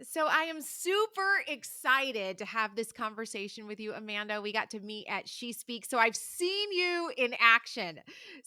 So I am super excited to have this conversation with you, Amanda. We got to meet at She Speaks. So I've seen you in action.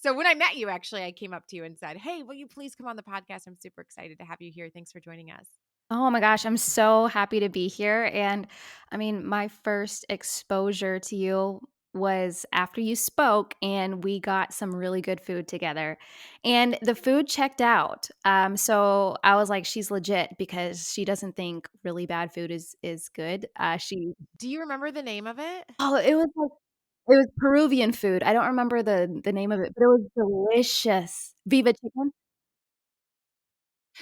So when I met you, actually, I came up to you and said, "Hey, will you please come on the podcast? I'm super excited to have you here. Thanks for joining us." Oh my gosh, I'm so happy to be here. And I mean, my first exposure to you was after you spoke, and we got some really good food together. And the food checked out. So I was like, she's legit because she doesn't think really bad food is good. She Do you remember the name of it? Oh, it was Peruvian food. I don't remember the name of it, but it was delicious. Viva chicken?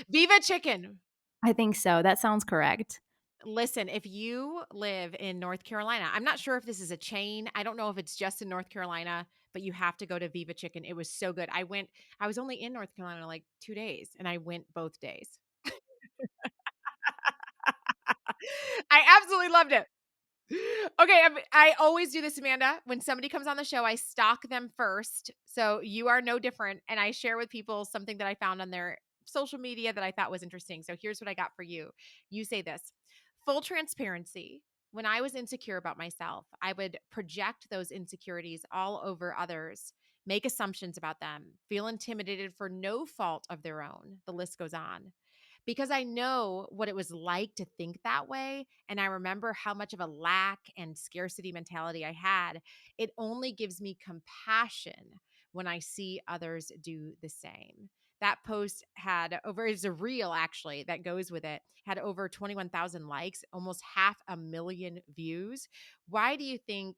Viva Chicken. I think so. That sounds correct. Listen, if you live in North Carolina, I'm not sure if this is a chain. I don't know if it's just in North Carolina, but you have to go to Viva Chicken. It was so good. I was only in North Carolina like 2 days and I went both days. I absolutely loved it. Okay, I always do this, Amanda. When somebody comes on the show, I stalk them first. So you are no different. And I share with people something that I found on their social media that I thought was interesting. So here's what I got for you. You say this: full transparency. When I was insecure about myself, I would project those insecurities all over others, make assumptions about them, feel intimidated for no fault of their own. The list goes on because I know what it was like to think that way. And I remember how much of a lack and scarcity mentality I had. It only gives me compassion when I see others do the same. That post had over, is a reel actually that goes with it, had over 21,000 likes, almost 500,000 views. Why do you think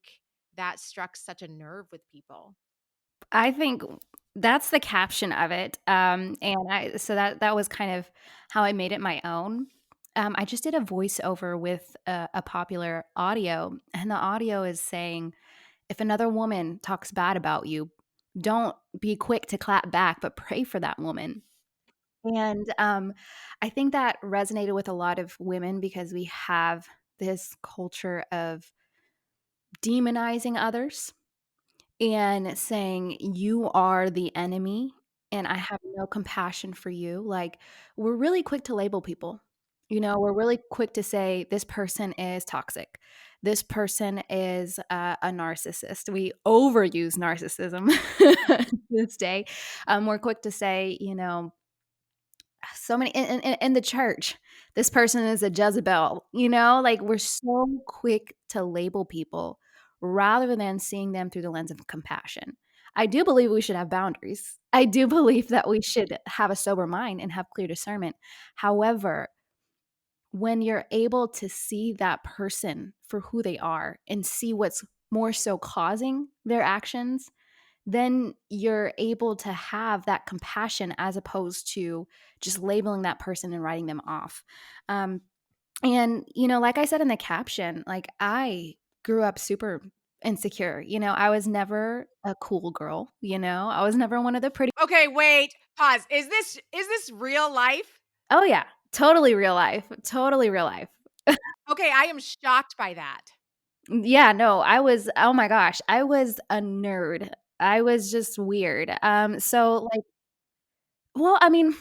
that struck such a nerve with people? I think that's the caption of it, and I so that was kind of how I made it my own. I just did a voiceover with a popular audio, and the audio is saying, "If another woman talks bad about you, don't be quick to clap back, but pray for that woman." And, I think that resonated with a lot of women because we have this culture of demonizing others and saying, "You are the enemy, and I have no compassion for you." Like, we're really quick to label people. We're really quick to say, "This person is toxic. This person is a narcissist." We overuse narcissism this day. We're quick to say, so many in the church, "This person is a Jezebel," like, we're so quick to label people rather than seeing them through the lens of compassion. I do believe we should have boundaries. I do believe that we should have a sober mind and have clear discernment. However, when you're able to see that person for who they are and see what's more so causing their actions, then you're able to have that compassion as opposed to just labeling that person and writing them off. Um, and, like I said in the caption, like I grew up super insecure. I was never a cool girl, I was never one of the pretty. Okay, wait, pause. Is this real life? Oh, yeah, totally real life, totally real life. Okay, I am shocked by that. Yeah, no, oh my gosh, I was a nerd. I was just weird. So like, well, I mean,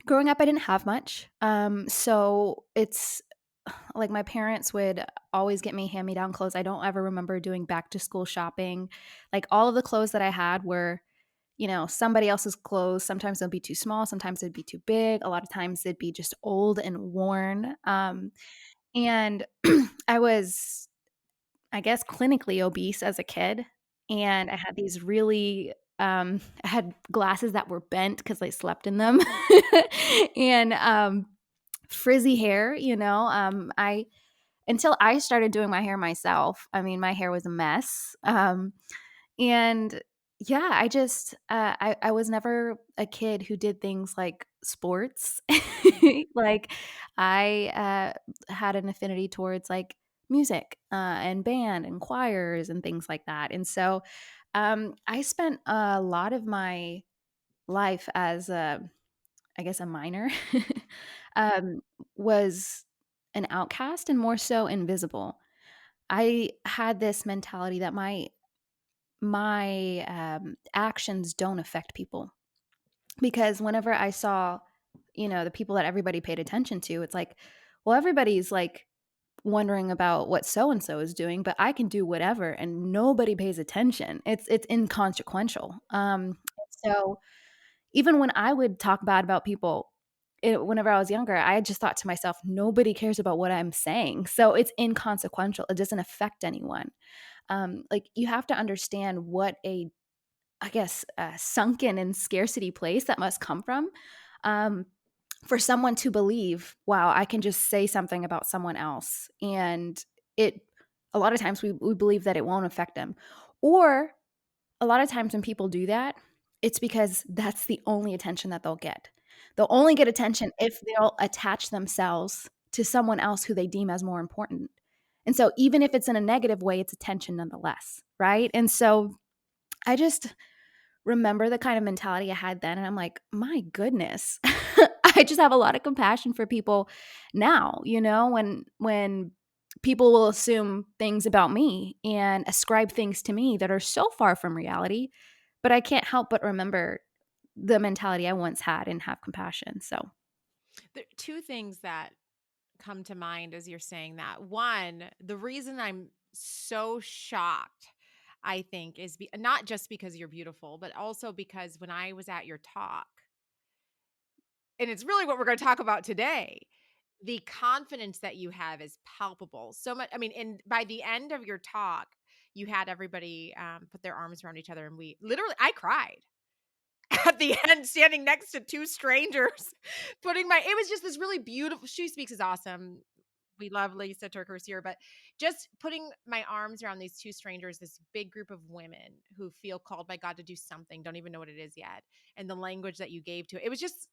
growing up, I didn't have much. So it's like my parents would always get me hand-me-down clothes. I don't ever remember doing back to school shopping. Like all of the clothes that I had were, somebody else's clothes. Sometimes they'd be too small, sometimes they'd be too big. A lot of times they'd be just old and worn. And I was, I guess, clinically obese as a kid. And I had these really I had glasses that were bent because I slept in them. And frizzy hair, I until I started doing my hair myself, I mean, my hair was a mess. And yeah, I was never a kid who did things like sports. Like I had an affinity towards like music and band and choirs and things like that. And so I spent a lot of my life as I guess a minor, um, was an outcast and more so invisible. I had this mentality that my actions don't affect people because whenever I saw, the people that everybody paid attention to, it's like, well, everybody's like wondering about what so and so is doing, but I can do whatever and nobody pays attention. It's inconsequential. So even when I would talk bad about people, whenever I was younger, I just thought to myself, nobody cares about what I'm saying. So it's inconsequential. It doesn't affect anyone. Like you have to understand what I guess, sunken in scarcity place that must come from. Um, for someone to believe, wow, I can just say something about someone else and it a lot of times we believe that it won't affect them. Or a lot of times when people do that, it's because that's the only attention that they'll get. They'll only get attention if they'll attach themselves to someone else who they deem as more important. And so even if it's in a negative way, it's attention nonetheless, right? And so I just remember the kind of mentality I had then, and I'm like, "My goodness." I just have a lot of compassion for people now, when people will assume things about me and ascribe things to me that are so far from reality, but I can't help but remember the mentality I once had and have compassion, so There are 2 things that come to mind as you're saying that. One, the reason I'm so shocked, I think, is not just because you're beautiful, but also because when I was at your talk, and it's really what we're gonna talk about today, the confidence that you have is palpable. So much, I mean, and by the end of your talk, you had everybody, put their arms around each other, and we literally I cried at the end standing next to 2 strangers, putting my it was just this really beautiful She Speaks is awesome. We love Lisa Turkers here, but just putting my arms around these 2 strangers, this big group of women who feel called by God to do something, don't even know what it is yet, and the language that you gave to it. It was just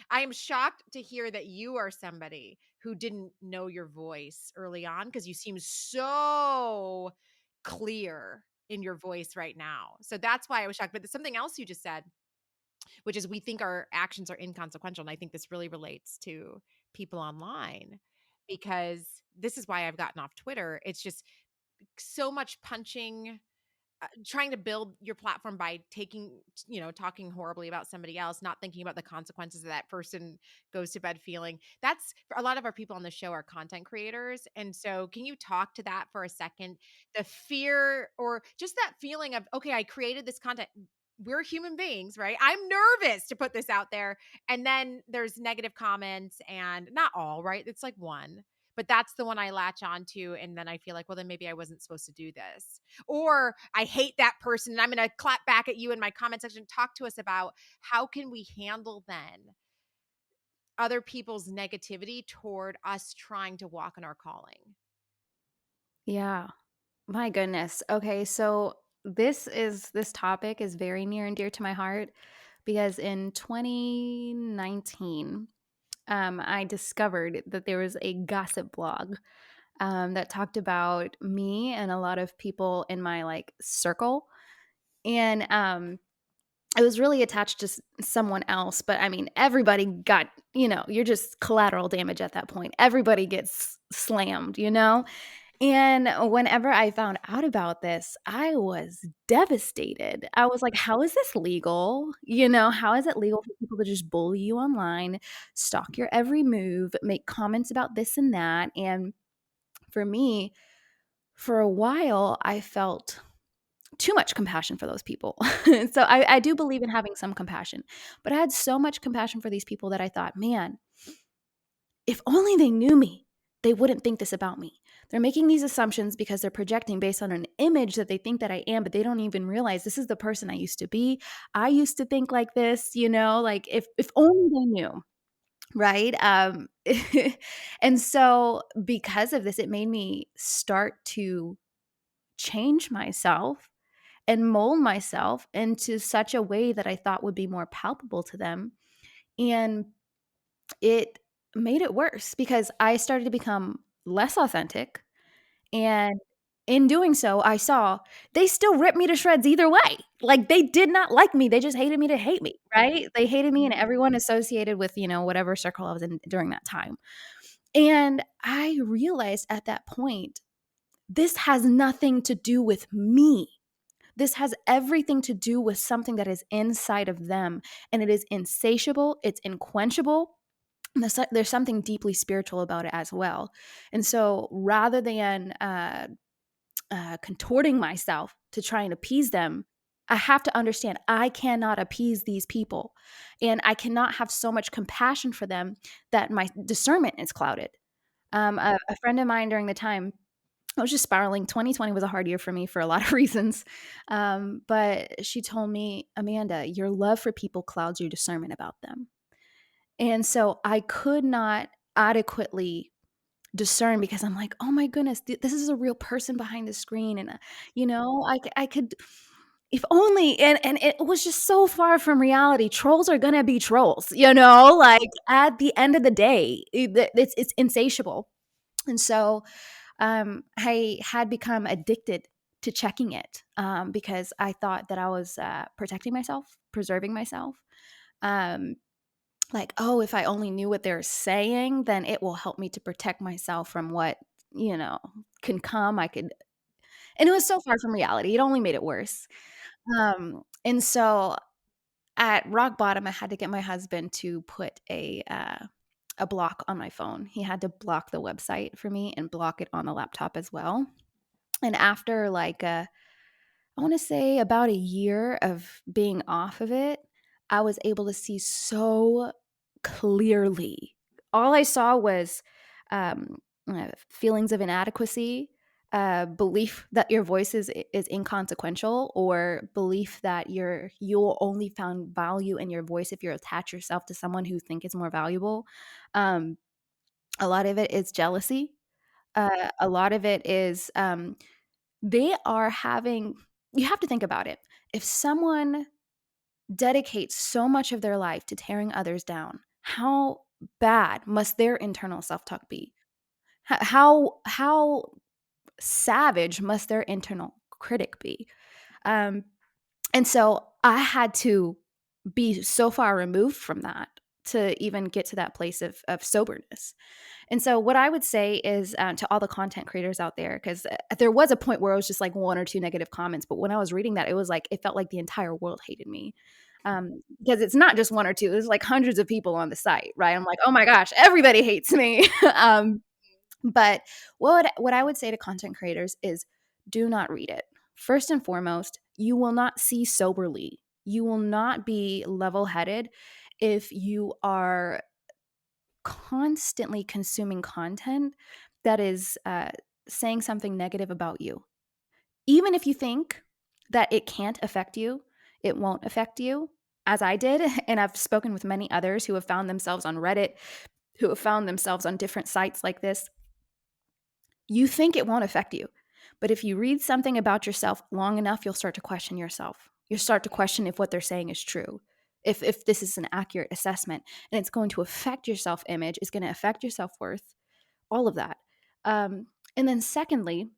I am shocked to hear that you are somebody who didn't know your voice early on because you seem so clear in your voice right now. So that's why I was shocked. But there's something else you just said, which is we think our actions are inconsequential. And I think this really relates to people online because this is why I've gotten off Twitter. It's just so much punching, trying to build your platform by talking horribly about somebody else, not thinking about the consequences of that person goes to bed feeling. That's for a lot of our people on the show are content creators. And so, can you talk to that for a second? The fear or just that feeling of, okay, I created this content. We're human beings, right? I'm nervous to put this out there. And then there's negative comments, and not all, right? It's like one, but that's the one I latch onto. And then I feel like, well, then maybe I wasn't supposed to do this, or I hate that person and I'm going to clap back at you in my comment section. Talk to us about how can we handle then other people's negativity toward us trying to walk in our calling. yeah. My goodness. Okay, so this topic is very near and dear to my heart because in 2019, I discovered that there was a gossip blog that talked about me and a lot of people in my like circle, and it was really attached to someone else. But I mean, everybody got you're just collateral damage at that point. Everybody gets slammed. And whenever I found out about this, I was devastated. I was like, "How is this legal?" "How is it legal for people to just bully you online, stalk your every move, make comments about this and that?" And for me, for a while, I felt too much compassion for those people. So I do believe in having some compassion, but I had so much compassion for these people that I thought, "Man, if only they knew me, they wouldn't think this about me. They're making these assumptions because they're projecting based on an image that they think that I am, but they don't even realize this is the person I used to be. I used to think like this, like if only they knew." Right? And so because of this, it made me start to change myself and mold myself into such a way that I thought would be more palpable to them. And it made it worse because I started to become less authentic, and in doing so, I saw they still ripped me to shreds either way. Like, they did not like me, they just hated me to hate me, right? They hated me and everyone associated with whatever circle I was in during that time. And I realized at that point, this has nothing to do with me. This has everything to do with something that is inside of them, and it is insatiable, it's unquenchable, There's something deeply spiritual about it as well. And so rather than contorting myself to try and appease them, I have to understand I cannot appease these people. And I cannot have so much compassion for them that my discernment is clouded. A friend of mine during the time, I was just spiraling. 2020 was a hard year for me for a lot of reasons. But she told me, Amanda, your love for people clouds your discernment about them. And so I could not adequately discern because I'm like, "Oh my goodness, this is a real person behind the screen," and, I could if only and it was just so far from reality. Trolls are gonna be trolls, like, at the end of the day, it's insatiable, and so, I had become addicted to checking it, because I thought that I was, protecting myself, preserving myself, um like, "Oh, if I only knew what they're saying, then it will help me to protect myself from what, you know, can come." I could and it was so far from reality, it only made it worse. And so at rock bottom, I had to get my husband to put a block on my phone. He had to block the website for me and block it on the laptop as well. And after, like, I wanna say about a year of being off of it, I was able to see so clearly. All I saw was, feelings of inadequacy, belief that your voice is inconsequential, or belief that you'll only found value in your voice if you attach yourself to someone who think is more valuable. Um, a lot of it is jealousy. A lot of it is, they are having you have to think about it. If someone dedicates so much of their life to tearing others down, how bad must their internal self-talk be? How savage must their internal critic be? Um, and so I had to be so far removed from that to even get to that place of soberness. And so, what I would say is, to all the content creators out there, because there was a point where it was just like one or two negative comments, but when I was reading that, it was like it felt like the entire world hated me. Because it's not just one or two; there's like hundreds of people on the site, right? I'm like, oh my gosh, everybody hates me. But what I would say to content creators is, do not read it. First and foremost, you will not see soberly. You will not be level headed if you are constantly consuming content that is saying something negative about you. Even if you think that it can't affect you, it won't affect you, as I did. And I've spoken with many others who have found themselves on Reddit, who have found themselves on different sites like this. You think it won't affect you. But if you read something about yourself long enough, you'll start to question yourself. You'll start to question if what they're saying is true, if this is an accurate assessment. And it's going to affect your self image, it's going to affect your self worth, all of that. And then, secondly,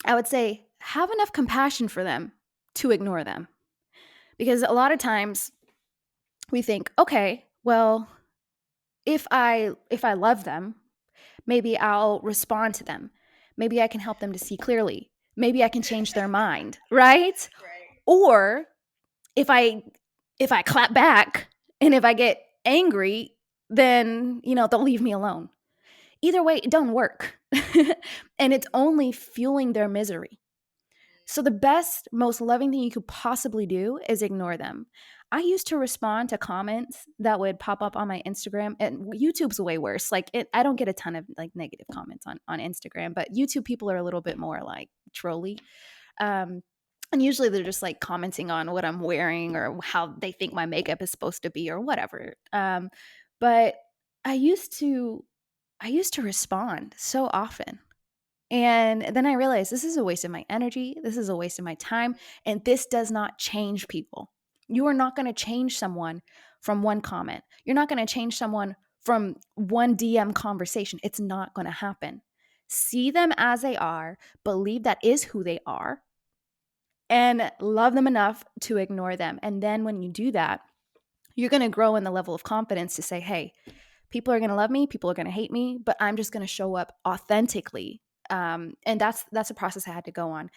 I would say have enough compassion for them to ignore them. Because a lot of times we think, okay, well, if I love them, maybe I'll respond to them. Maybe I can help them to see clearly. Maybe I can change their mind, right? Or if I if I clap back and if I get angry, then, they'll leave me alone. Either way, it don't work. And it's only fueling their misery. So the best, most loving thing you could possibly do is ignore them. I used to respond to comments that would pop up on my Instagram, and YouTube's way worse. Like, I don't get a ton of like negative comments on Instagram, but YouTube people are a little bit more like trolly. Um, and usually they're just like commenting on what I'm wearing or how they think my makeup is supposed to be or whatever. But I used to I used to respond so often. And then I realized this is a waste of my energy. This is a waste of my time. And this does not change people. You are not going to change someone from one comment. You're not going to change someone from one DM conversation. It's not going to happen. See them as they are, believe that is who they are, and love them enough to ignore them. And then when you do that, you're going to grow in the level of confidence to say, hey, people are going to love me, people are going to hate me, but I'm just going to show up authentically. And that's a process I had to go on.